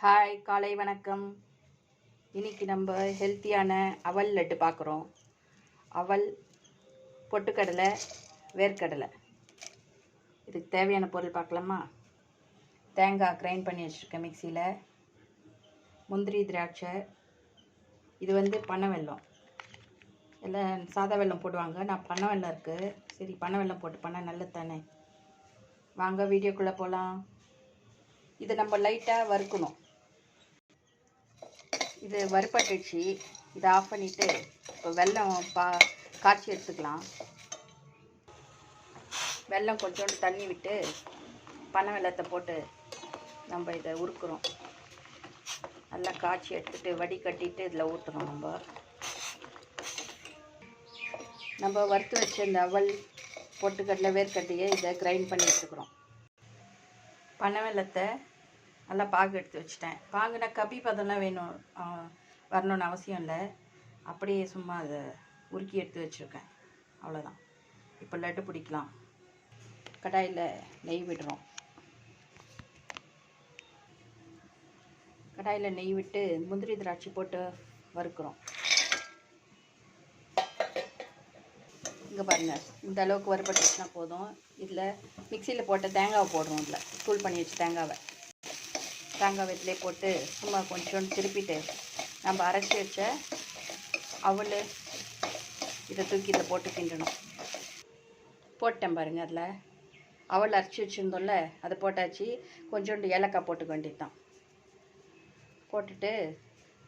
Hi, காலை வணக்கம். இன்னைக்கு நம்ம ஹெல்த்தியான அவல் லட்டு பார்க்குறோம். அவல், பொட்டுக்கடலை, வேர்க்கடலை. இதுக்கு தேவையான பொருள் பார்க்கலாமா? தேங்காய் கிரைண்ட் பண்ணி வச்சுருக்கேன் மிக்சியில். முந்திரி, திராட்சை. இது பனை வெல்லம். எல்லாம் சாதா வெல்லம் போடுவாங்க. நான் பனை வெல்லம் இருக்குது. சரி, பனை வெல்லம் போட்டு பண்ணால் நல்லது தானே. வாங்க வீடியோக்குள்ளே போகலாம். இதை நம்ம லைட்டாக வறுக்கணும். இது வறுப்பட்டுச்சு. இதை ஆஃப் பண்ணிவிட்டு இப்போ வெல்லம் காய்ச்சி எடுத்துக்கலாம். வெல்லம் கொஞ்சோண்டு தண்ணி விட்டு பனை வெல்லத்தை போட்டு நம்ம இதை உருக்குறோம். நல்லா காய்ச்சி எடுத்துகிட்டு வடிகட்டிட்டு இதில் ஊற்றுறோம். நம்ம வறுத்து வச்ச இந்த அவல், பொட்டுக்கடலை, வேர்க்கடலையை இதை கிரைண்ட் பண்ணி எடுத்துக்கிறோம். பனை வெல்லத்தை நல்லா பாகு எடுத்து வச்சுட்டேன். பாகுனா கப்பி பதம்லாம் வரணும்னு அவசியம் இல்லை. அப்படியே சும்மா அதை உருக்கி எடுத்து வச்சுருக்கேன். அவ்வளோதான். இப்போ லட்டு பிடிக்கலாம். கடாயில் நெய் விடுறோம். கடாயில் நெய் விட்டு முந்திரி, திராட்சை போட்டு வறுக்கிறோம். இங்கே பாருங்கள், இந்த அளவுக்கு வறுபட்டுச்சுன்னா போதும். இதில் மிக்சியில் போட்ட தேங்காவை போடுறோம். இதில் தூள் பண்ணி வச்சு தேங்காய் வெத்திலே போட்டு சும்மா கொஞ்சோண்டு திருப்பிட்டு நம்ம அரைச்சி வச்ச அவல் இதை தூக்கி இதில் போட்டு கிண்டணும். போட்டேன் பாருங்கள். அதில் அவல் அரைச்சி வச்சுருந்தோம்ல, அதை போட்டாச்சு. கொஞ்சோண்டு ஏலக்காய் போட்டுக்க வேண்டியது தான். போட்டுட்டு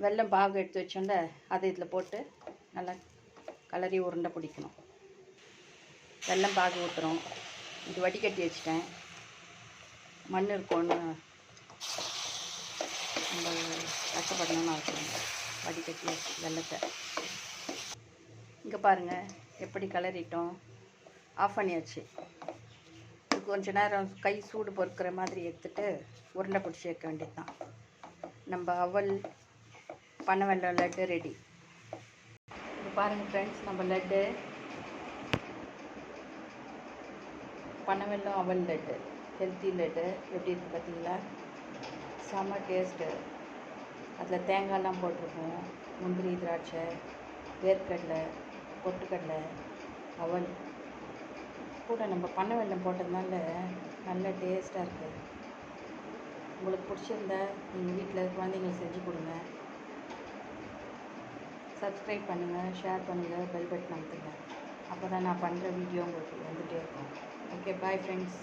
வெல்லம் பாகு எடுத்து வச்சோம்ல, அதை இதில் போட்டு நல்லா கலரி உருண்டை பிடிக்கணும். வெல்லம் பாகு ஊற்றுறோம். இது வடிகட்டி வச்சுட்டேன். மண் இருக்கும்னு நம்ம கஷ்டப்படணும்னு அவசியம். வடிகட்டி வெல்லத்தை இங்கே பாருங்கள் எப்படி கலரிட்டோம். ஆஃப் பண்ணியாச்சு. கொஞ்ச நேரம் கை சூடு பொறுக்கிற மாதிரி எடுத்துகிட்டு உருண்டை பிடிச்சி வைக்க வேண்டியது தான். நம்ம அவல் பனை வெல்லம் லட்டு ரெடி. இது பாருங்கள் ஃப்ரெண்ட்ஸ், நம்ம லட்டு பனை வெல்லம் அவல் லட்டு, ஹெல்த்தி லட்டு எப்படி இருக்குது பார்த்தீங்களா? செம்ம டேஸ்ட்டு. அதில் தேங்காயெல்லாம் போட்டிருக்கோம். முந்திரி, திராட்சை, வேர்க்கடலை, பொட்டுக்கடலை, அவல் கூட நம்ம பனை வெல்லம் போட்டதுனால நல்ல டேஸ்ட்டாக இருக்குது. உங்களுக்கு பிடிச்சிருந்தா நீங்கள் வீட்டில் குழந்தைங்களுக்கு செஞ்சு கொடுங்க. சப்ஸ்கிரைப் பண்ணுங்கள், ஷேர் பண்ணுங்கள், பெல் பட்டன் அமுத்துங்க. அப்போ தான் நான் பண்ணுற வீடியோ உங்களுக்கு வந்துகிட்டே இருக்கும். Okay, bye friends.